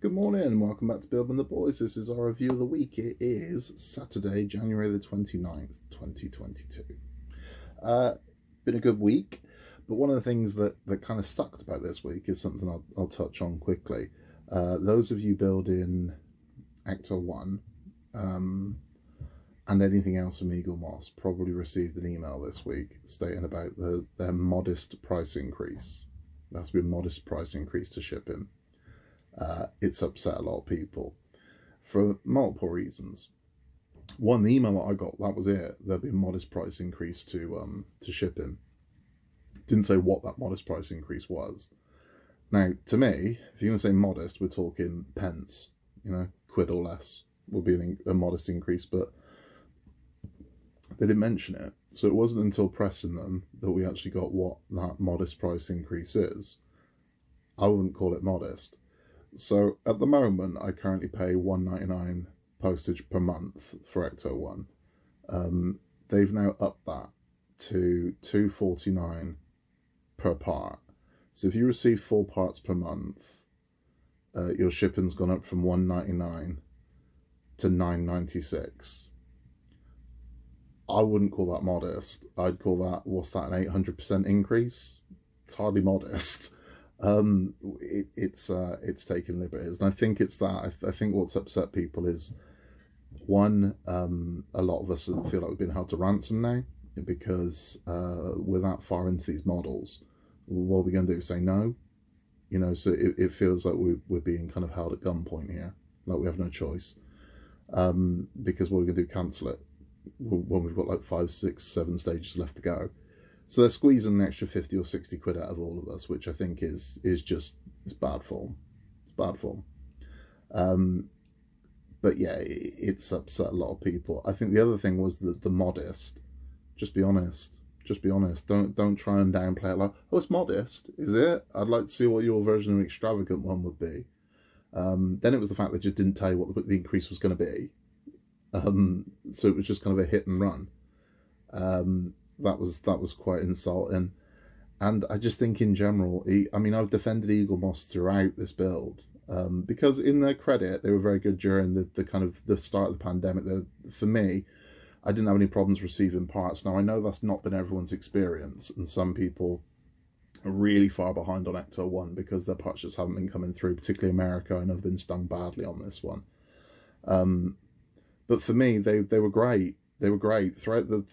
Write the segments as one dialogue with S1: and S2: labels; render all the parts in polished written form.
S1: Good morning and welcome back to Build and the Boys. This is our review of the week. It is Saturday, January the 29th, 2022. Been a good week, but one of the things that kind of sucked about this week is something I'll touch on quickly. Those of you building Ecto 1 and anything else from Eaglemoss probably received an email this week stating about their modest price increase. That's been a modest price increase to shipping. It's upset a lot of people for multiple reasons. One, the email that I got, that was it. There'll be a modest price increase to shipping. Didn't say what that modest price increase was. Now, to me, if you're going to say modest, we're talking pence, quid or less would be a modest increase, but they didn't mention it. So it wasn't until pressing them that we actually got what that modest price increase is. I wouldn't call it modest. So at the moment, I currently pay $1.99 postage per month for Ecto 1. They've now upped that to $2.49 per part. So if you receive 4 parts per month, your shipping's gone up from $1.99 to $9.96. I wouldn't call that modest. I'd call that, what's that, an 800% increase? It's hardly modest. It's taken liberties, and I think it's that. I think what's upset people is, one, a lot of us feel like we've been held to ransom now, because we're that far into these models. What are we going to do? Say no? So it feels like we're being kind of held at gunpoint here, like we have no choice. Because what we're going to do, cancel it when we've got like 5, 6, 7 stages left to go. So they're squeezing an extra 50 or 60 quid out of all of us, which I think is just, it's bad form. It's bad form. But yeah, it's upset a lot of people. I think the other thing was the modest. Just be honest. Just be honest. Don't try and downplay it like, oh, it's modest, is it? I'd like to see what your version of an extravagant one would be. Then it was the fact they just didn't tell you what the increase was going to be. So it was just kind of a hit and run. That was quite insulting, and I just think in general, I mean, I've defended Eaglemoss throughout this build, because in their credit, they were very good during the kind of the start of the pandemic. For me, I didn't have any problems receiving parts. Now I know that's not been everyone's experience, and some people are really far behind on Ecto 1 because their parts just haven't been coming through, particularly America. I know they've been stung badly on this one, but for me, they were great. They were great throughout the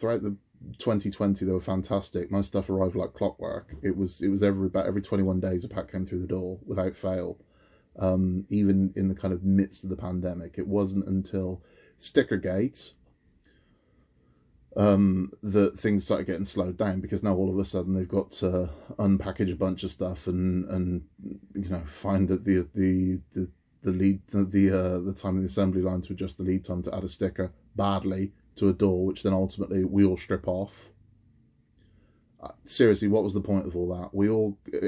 S1: 2020. They were fantastic. My stuff arrived like clockwork. It was about every 21 days a pack came through the door without fail. Even in the kind of midst of the pandemic, it wasn't until Stickergate that things started getting slowed down, because now all of a sudden they've got to unpackage a bunch of stuff and find that the time of the assembly line to adjust the lead time to add a sticker badly to a door, which then ultimately we all strip off. Seriously, what was the point of all that?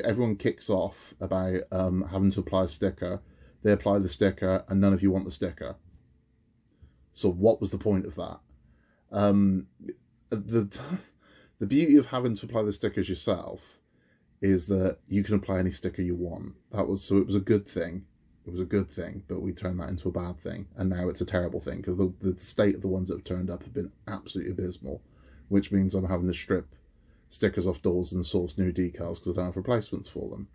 S1: Everyone kicks off about having to apply a sticker. They apply the sticker and none of you want the sticker. So what was the point of that? The beauty of having to apply the stickers yourself is that you can apply any sticker you want. So it was a good thing. It was a good thing, but we turned that into a bad thing, and now it's a terrible thing, because the state of the ones that have turned up have been absolutely abysmal, which means I'm having to strip stickers off doors and source new decals because I don't have replacements for them.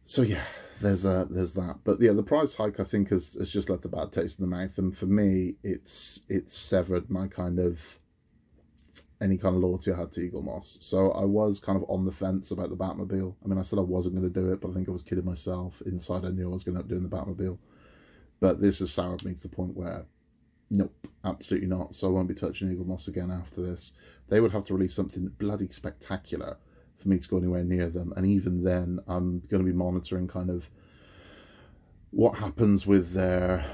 S1: So yeah, there's that. But yeah, the price hike I think has just left a bad taste in the mouth, and for me, it's severed my any kind of loyalty I had to Eaglemoss. So I was kind of on the fence about the Batmobile. I mean, I said I wasn't going to do it, but I think I was kidding myself. Inside, I knew I was going to end up doing the Batmobile. But this has soured me to the point where, nope, absolutely not. So I won't be touching Eaglemoss again after this. They would have to release something bloody spectacular for me to go anywhere near them. And even then, I'm going to be monitoring kind of what happens with their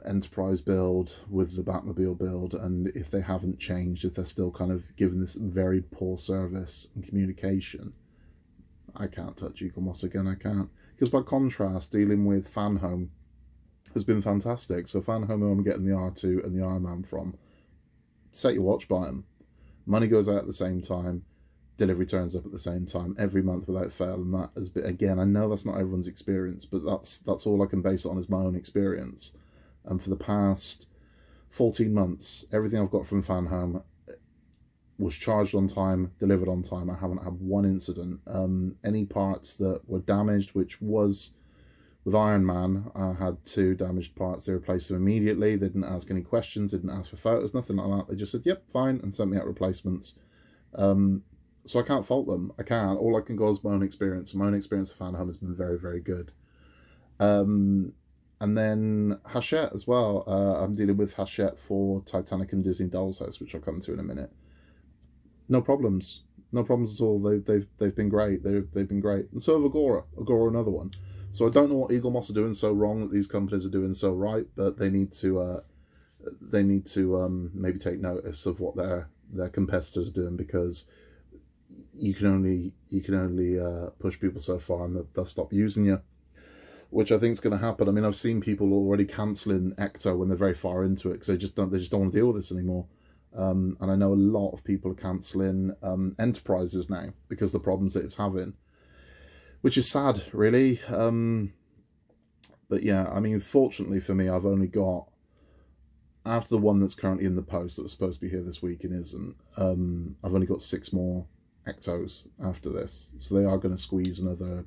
S1: Enterprise build, with the Batmobile build, and if they haven't changed, if they're still kind of giving this very poor service and communication, I can't touch Eaglemoss again. I can't. Because by contrast, dealing with Fan Home has been fantastic. So Fan Home, who I'm getting the R2 and the Iron Man from, set your watch by them. Money goes out at the same time. delivery turns up at the same time every month without fail, and that has been, again, I know that's not everyone's experience, but that's all I can base it on is my own experience. And for the past 14 months, everything I've got from Fan Home was charged on time, delivered on time. I haven't had one incident. Any parts that were damaged, which was with Iron Man, I had 2 damaged parts. They replaced them immediately. They didn't ask any questions, they didn't ask for photos, nothing like that. They just said, yep, fine, and sent me out replacements. So I can't fault them. I can't. All I can go is my own experience. My own experience of Fan Home has been very, very good. And then Hachette as well. I'm dealing with Hachette for Titanic and Disney Doll's House, which I'll come to in a minute. No problems. No problems at all. They've been great. They've been great. And so have Agora. Agora, another one. So I don't know what Eaglemoss are doing so wrong that these companies are doing so right, but they need to maybe take notice of what their competitors are doing, because you can only push people so far, and they'll stop using you, which I think is going to happen. I mean, I've seen people already cancelling Ecto when they're very far into it because they just don't want to deal with this anymore. And I know a lot of people are cancelling Enterprises now because of the problems that it's having, which is sad, really. But yeah, I mean, fortunately for me, I've only got, after the one that's currently in the post that was supposed to be here this week and isn't, I've only got 6 more Ectos after this, so they are going to squeeze another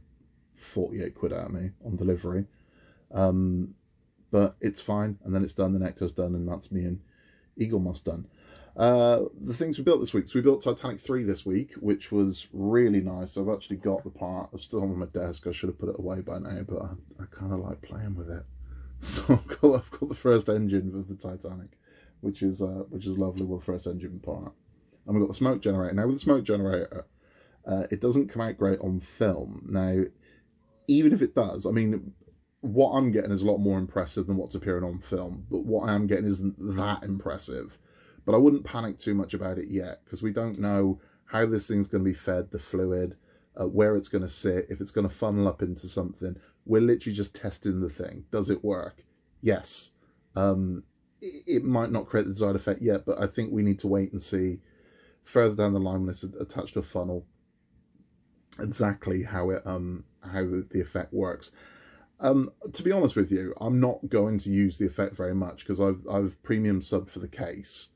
S1: 48 quid out of me on delivery, but it's fine, and then it's done, then Ecto's done, and that's me and Eaglemoss done. The things we built this week, so we built Titanic 3 this week, which was really nice. I've actually got the part, it's still on my desk. I should have put it away by now, but I kind of like playing with it. So I've got the first engine of the Titanic, which is lovely. Well, the first engine part. And we've got the smoke generator. Now, with the smoke generator, it doesn't come out great on film. Now, even if it does, I mean, what I'm getting is a lot more impressive than what's appearing on film. But what I am getting isn't that impressive. But I wouldn't panic too much about it yet, because we don't know how this thing's going to be fed, the fluid, where it's going to sit, if it's going to funnel up into something. We're literally just testing the thing. Does it work? Yes. It might not create the desired effect yet, but I think we need to wait and see further down the line when it's attached to a funnel exactly how the effect works. To be honest with you, I'm not going to use the effect very much because I've premium subbed for the case,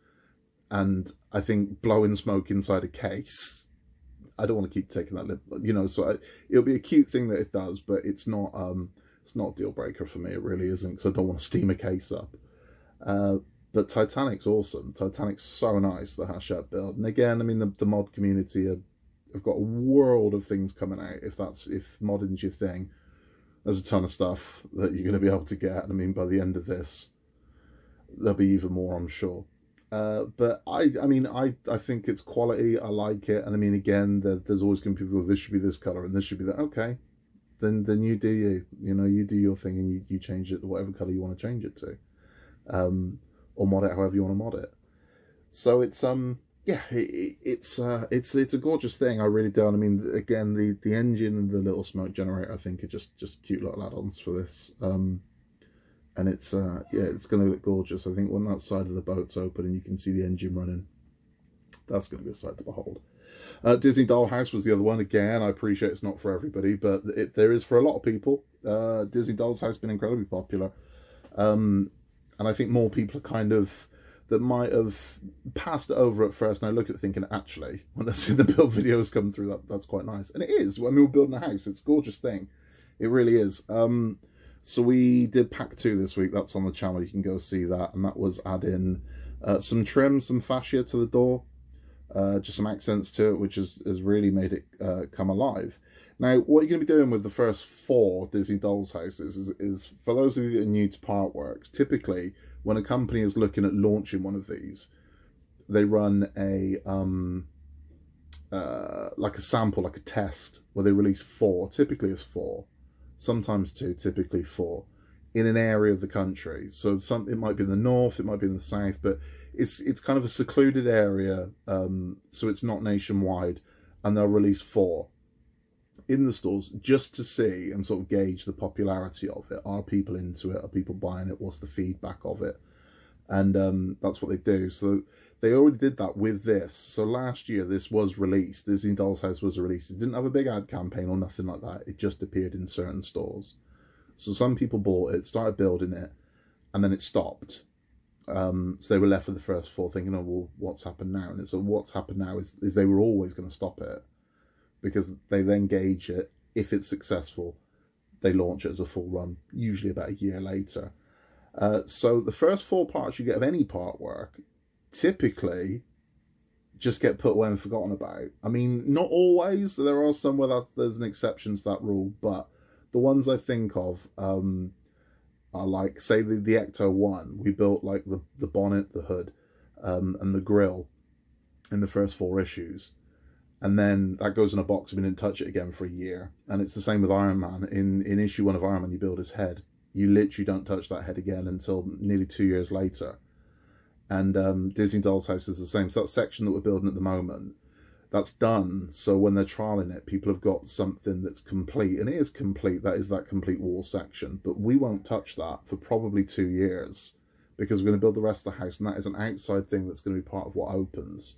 S1: and I think blowing smoke inside a case, I don't want to keep taking that lip, you know. So it'll be a cute thing that it does, but it's not a deal breaker for me. It really isn't, because I don't want to steam a case up. But Titanic's awesome. Titanic's so nice, the Hachette build. And again, I mean, the mod community have got a world of things coming out. If modding's your thing, there's a ton of stuff that you're going to be able to get. I mean, by the end of this, there'll be even more, I'm sure. But I mean, I think it's quality. I like it. And I mean, again, there's always going to be people go, this should be this color and this should be that. Okay, then you do you. You know, you do your thing and you change it to whatever color you want to change it to. Or mod it however you want to mod it. So it's yeah, it's a gorgeous thing. I really do. And I mean, again, the engine and the little smoke generator, I think, are just cute little add-ons for this. And it's yeah, it's going to look gorgeous. I think when that side of the boat's open and you can see the engine running, that's going to be a sight to behold. Disney Dollhouse was the other one. Again, I appreciate it's not for everybody, but there is for a lot of people. Disney Dollhouse has been incredibly popular. And I think more people are that might have passed it over at first, now look at it thinking, actually, when they see the build videos come through, that's quite nice. And it is. I mean, we're building a house. It's a gorgeous thing. It really is. So we did pack 2 this week. That's on the channel. You can go see that. And that was adding some trim, some fascia to the door, just some accents to it, which has really made it come alive. Now, what you're going to be doing with the first 4 Disney Dolls houses is, for those of you that are new to Partworks, typically when a company is looking at launching one of these, they run a like a sample, like a test, where they release 4. Typically it's 4, sometimes 2, typically 4, in an area of the country. So it might be in the north, it might be in the south, but it's kind of a secluded area, so it's not nationwide, and they'll release 4 in the stores just to see and sort of gauge the popularity of it. Are people into it? Are people buying it? What's the feedback of it? and that's what they do. So they already did that with this. So last year this was released, Disney Doll's House was released. It didn't have a big ad campaign or nothing like that. It just appeared in certain stores. So some people bought it, started building it, and then it stopped. So they were left with the first four thinking, oh, well, what's happened now? And so what's happened now is they were always going to stop it, because they then gauge it. If it's successful, they launch it as a full run, usually about a year later. So the first four parts you get of any part work typically just get put away and forgotten about. I mean, not always. There are some where there's an exception to that rule, but the ones I think of are like, say, the Ecto 1. We built like the bonnet, the hood, and the grill in the first four issues. And then that goes in a box and we didn't touch it again for a year. And it's the same with Iron Man. In issue 1 of Iron Man, you build his head. You literally don't touch that head again until nearly 2 years later. And Disney Doll's House is the same. So that section that we're building at the moment, that's done. So when they're trialing it, people have got something that's complete. And it is complete. That is that complete wall section. But we won't touch that for probably 2 years, because we're going to build the rest of the house. And that is an outside thing that's going to be part of what opens.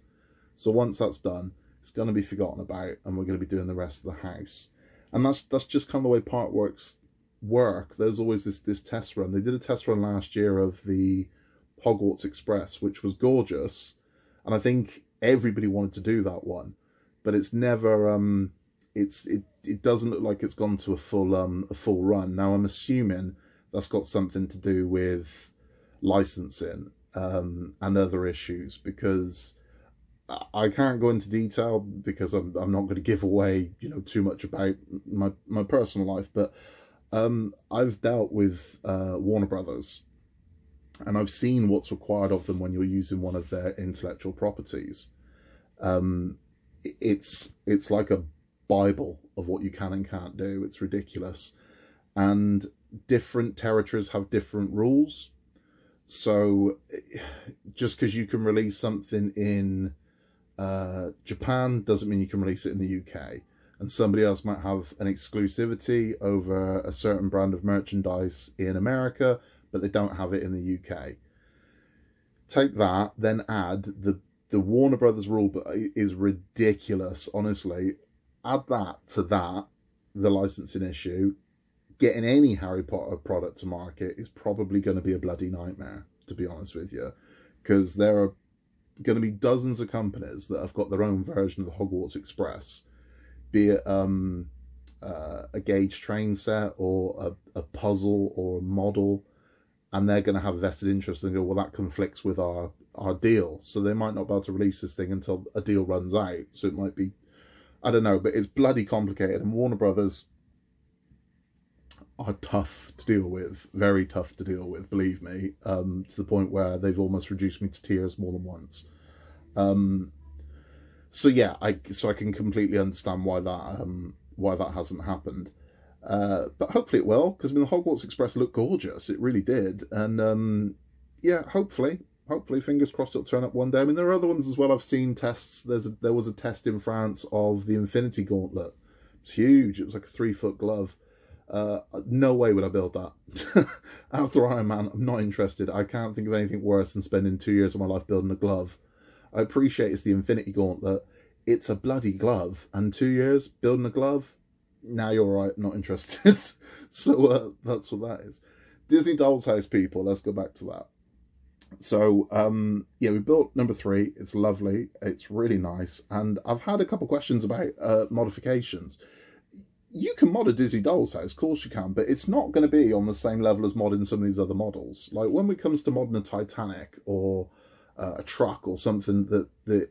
S1: So once that's done, it's going to be forgotten about, and we're going to be doing the rest of the house. And that's just kind of the way part works work. There's always this test run. They did a test run last year of the Hogwarts Express, which was gorgeous, and I think everybody wanted to do that one, but it's never it doesn't look like it's gone to a full run. Now I'm assuming that's got something to do with licensing and other issues, because I can't go into detail because I'm not going to give away, you know, too much about my personal life, but I've dealt with Warner Brothers, and I've seen what's required of them when you're using one of their intellectual properties. It's like a Bible of what you can and can't do. It's ridiculous, and different territories have different rules. So just because you can release something in Japan doesn't mean you can release it in the UK, and somebody else might have an exclusivity over a certain brand of merchandise in America, but they don't have it in the UK. Take that, then add the Warner Brothers rule book is ridiculous, honestly. Add that to that, the licensing issue. Getting any Harry Potter product to market is probably going to be a bloody nightmare, to be honest with you, because there are going to be dozens of companies that have got their own version of the Hogwarts Express, be it a gauge train set or a puzzle or a model, and they're going to have a vested interest and go, well, that conflicts with our deal, so they might not be able to release this thing until a deal runs out. So it might be, I don't know, but it's bloody complicated, and Warner Brothers are tough to deal with, very tough to deal with, believe me, to the point where they've almost reduced me to tears more than once. So yeah, I can completely understand why that hasn't happened. But hopefully it will, because I mean, the Hogwarts Express looked gorgeous. It really did. And yeah, hopefully, fingers crossed, it'll turn up one day. I mean, there are other ones as well. I've seen tests. There was a test in France of the Infinity Gauntlet. It's huge. It was like a 3-foot glove. No way would I build that. After Iron Man, I'm not interested. I can't think of anything worse than spending 2 years of my life building a glove. I appreciate it's the Infinity Gauntlet. It's a bloody glove. And 2 years building a glove? Now you're right, not interested. So that's what that is. Disney Doll's House, people, let's go back to that. So yeah, we built number 3. It's lovely, it's really nice, and I've had a couple questions about modifications. You can mod a Disney Doll's House, of course you can, but it's not going to be on the same level as modding some of these other models. Like when it comes to modding a Titanic or a truck or something that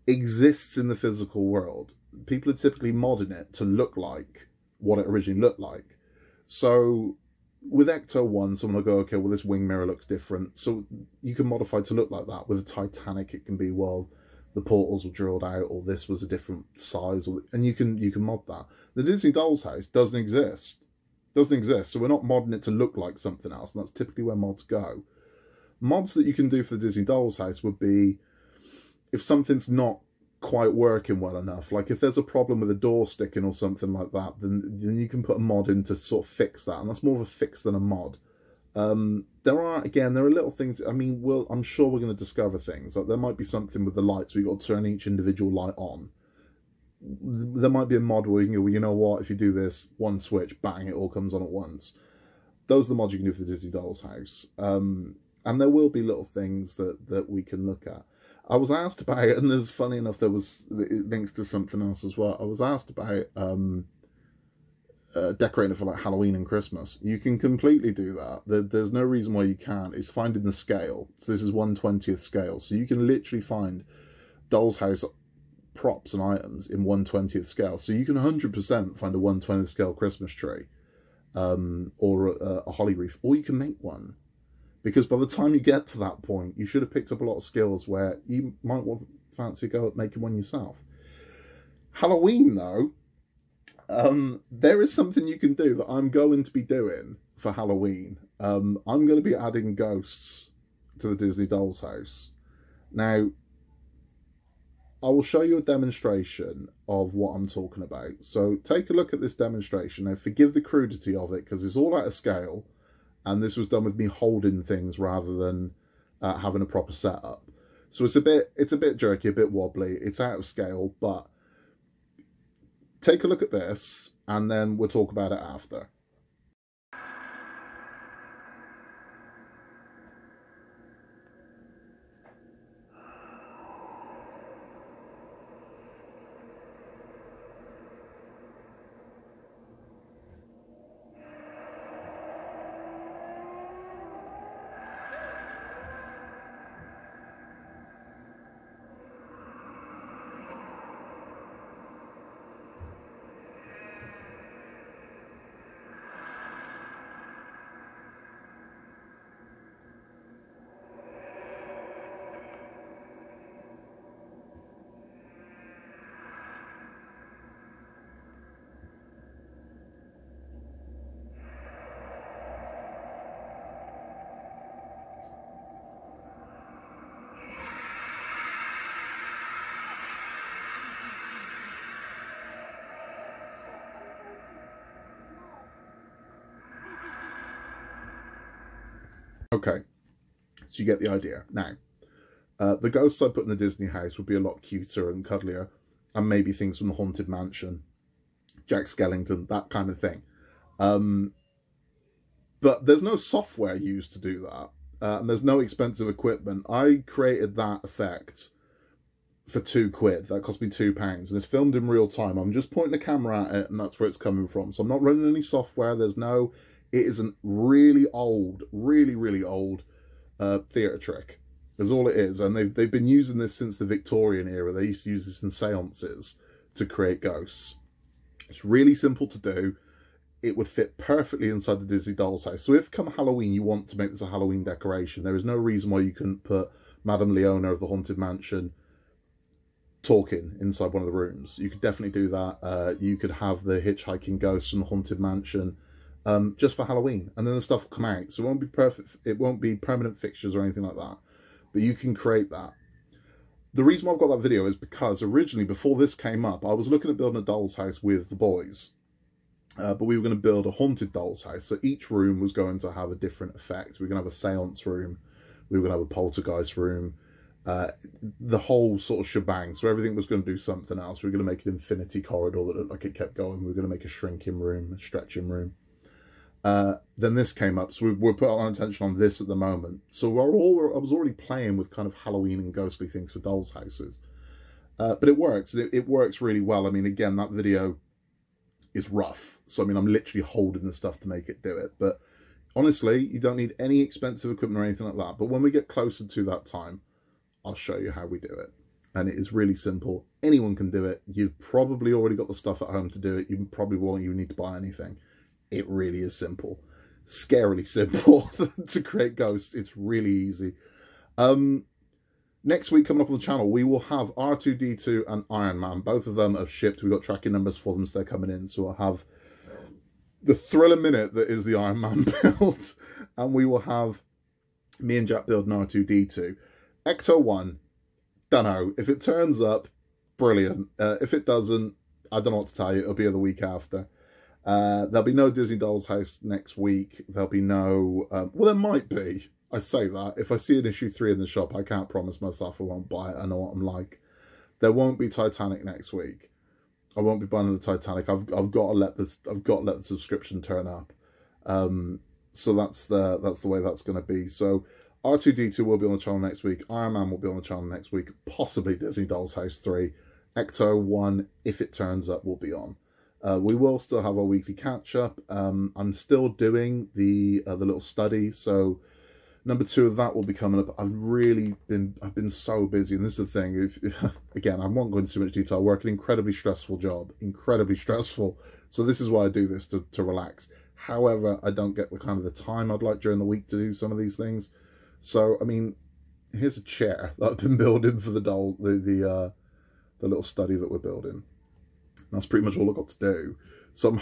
S1: exists in the physical world, people are typically modding it to look like what it originally looked like. So with Ecto 1, someone will go, okay, well, this wing mirror looks different. So you can modify to look like that. With a Titanic, it can be, well, the portals were drilled out, or this was a different size, and you can mod that. The Disney Doll's House doesn't exist. So we're not modding it to look like something else, and that's typically where mods go. Mods that you can do for the Disney Doll's House would be if something's not quite working well enough, like if there's a problem with a door sticking or something like that, then you can put a mod in to sort of fix that, and that's more of a fix than a mod. There are little things. I mean, I'm sure we're going to discover things. Like there might be something with the lights. We've got to turn each individual light on. There might be a mod where you can go, well, you know what? If you do this, one switch, bang, it all comes on at once. Those are the mods you can do for the Disney Dolls house. And there will be little things that we can look at. I was asked about it, and there's funny enough, it links to something else as well. I was asked about decorating for like Halloween and Christmas. You can completely do that. There's no reason why you can't. It's finding the scale. So this is 1/20th scale. So you can literally find Doll's House props and items in 1/20th scale. So you can 100% find a 1/20th scale Christmas tree, or a holly wreath, or you can make one. Because by the time you get to that point, you should have picked up a lot of skills where you might want fancy go at making one yourself. Halloween, though, there is something you can do that I'm going to be doing for Halloween. I'm going to be adding ghosts to the Disney Dolls house. Now, I will show you a demonstration of what I'm talking about. So take a look at this demonstration. Now, forgive the crudity of it, because it's all out of scale. And this was done with me holding things rather than having a proper setup. So it's a bit jerky, a bit wobbly. It's out of scale, but take a look at this, and then we'll talk about it after. Okay, so you get the idea. Now, the ghosts I put in the Disney house would be a lot cuter and cuddlier, and maybe things from the Haunted Mansion, Jack Skellington, that kind of thing. But there's no software used to do that, and there's no expensive equipment. I created that effect for £2. That cost me £2, and it's filmed in real time. I'm just pointing the camera at it, and that's where it's coming from. So I'm not running any software. It is a really old, really old theatre trick. Is all it is, and they've been using this since the Victorian era. They used to use this in seances to create ghosts. It's really simple to do. It would fit perfectly inside the Disney Dolls house. So if come Halloween you want to make this a Halloween decoration, there is no reason why you couldn't put Madame Leona of the Haunted Mansion talking inside one of the rooms. You could definitely do that. You could have the hitchhiking ghosts from the Haunted Mansion just for Halloween, and then the stuff will come out. So it won't be perfect. It won't be permanent fixtures or anything like that. But you can create that. The reason why I've got that video is because originally, before this came up, I was looking at building a doll's house with the boys. But we were going to build a haunted doll's house. So each room was going to have a different effect. We were going to have a seance room. We were going to have a poltergeist room. The whole sort of shebang. So everything was going to do something else. We were going to make an infinity corridor that looked like it kept going. We were going to make a shrinking room, a stretching room. Then this came up, so we're putting our attention on this at the moment. So I was already playing with kind of Halloween and ghostly things for dolls' houses. But it works. It works really well. I mean, again, that video is rough. So, I mean, I'm literally holding the stuff to make it do it. But honestly, you don't need any expensive equipment or anything like that. But when we get closer to that time, I'll show you how we do it. And it is really simple. Anyone can do it. You've probably already got the stuff at home to do it. You probably won't even need to buy anything. It really is simple. Scarily simple to create ghosts. It's really easy. Next week, coming up on the channel, we will have R2-D2 and Iron Man. Both of them have shipped. We've got tracking numbers for them, so they're coming in. So we'll have the thriller minute that is the Iron Man build. And we will have me and Jack building R2-D2. Ecto 1, don't know. If it turns up, brilliant. If it doesn't, I don't know what to tell you. It'll be the week after. There'll be no Disney Doll's House next week. There'll be no... well, there might be. I say that. If I see an issue 3 in the shop, I can't promise myself I won't buy it. I know what I'm like. There won't be Titanic next week. I won't be buying the Titanic. I've got to let the subscription turn up. So that's the way that's going to be. So R2-D2 will be on the channel next week. Iron Man will be on the channel next week. Possibly Disney Doll's House 3. Ecto 1, if it turns up, will be on. We will still have our weekly catch up. I'm still doing the little study, so number 2 of that will be coming up. I've been so busy, and this is the thing. Again, I won't go into too much detail. I work an incredibly stressful job, incredibly stressful. So this is why I do this, to relax. However, I don't get the kind of the time I'd like during the week to do some of these things. So I mean, here's a chair that I've been building for the little study that we're building. That's pretty much all I've got to do. So I'm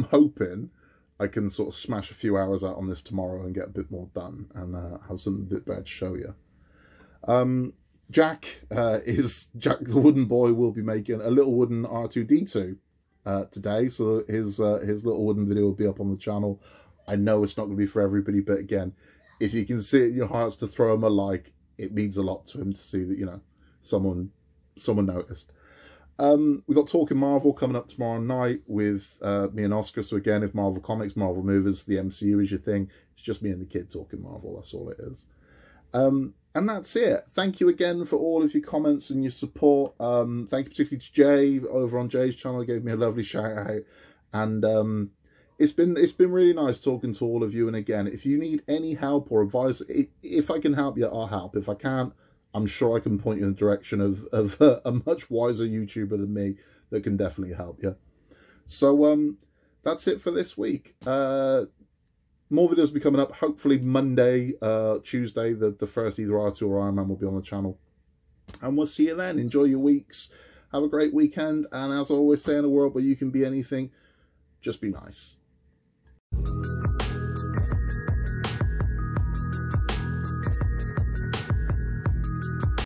S1: hoping I can sort of smash a few hours out on this tomorrow and get a bit more done and have something a bit better to show you. Jack the wooden boy will be making a little wooden R2-D2 today. So his little wooden video will be up on the channel. I know it's not going to be for everybody, but again, if you can see it in your hearts to throw him a like, it means a lot to him to see that, you know, someone noticed. We got Talking Marvel coming up tomorrow night with me and Oscar. So again, if Marvel Comics, Marvel Movies, the MCU is your thing, it's just me and the kid talking Marvel. That's all it is. And that's it. Thank you again for all of your comments and your support. Thank you particularly to Jay over on Jay's channel. He gave me a lovely shout out, and it's been really nice talking to all of you. And again, if you need any help or advice, if I can help you, I'll help. If I can't, I'm sure I can point you in the direction of a much wiser YouTuber than me that can definitely help you. So that's it for this week. More videos will be coming up. Hopefully Monday, Tuesday, the first either R2 or Iron Man will be on the channel. And we'll see you then. Enjoy your weeks. Have a great weekend. And as I always say, in a world where you can be anything, just be nice.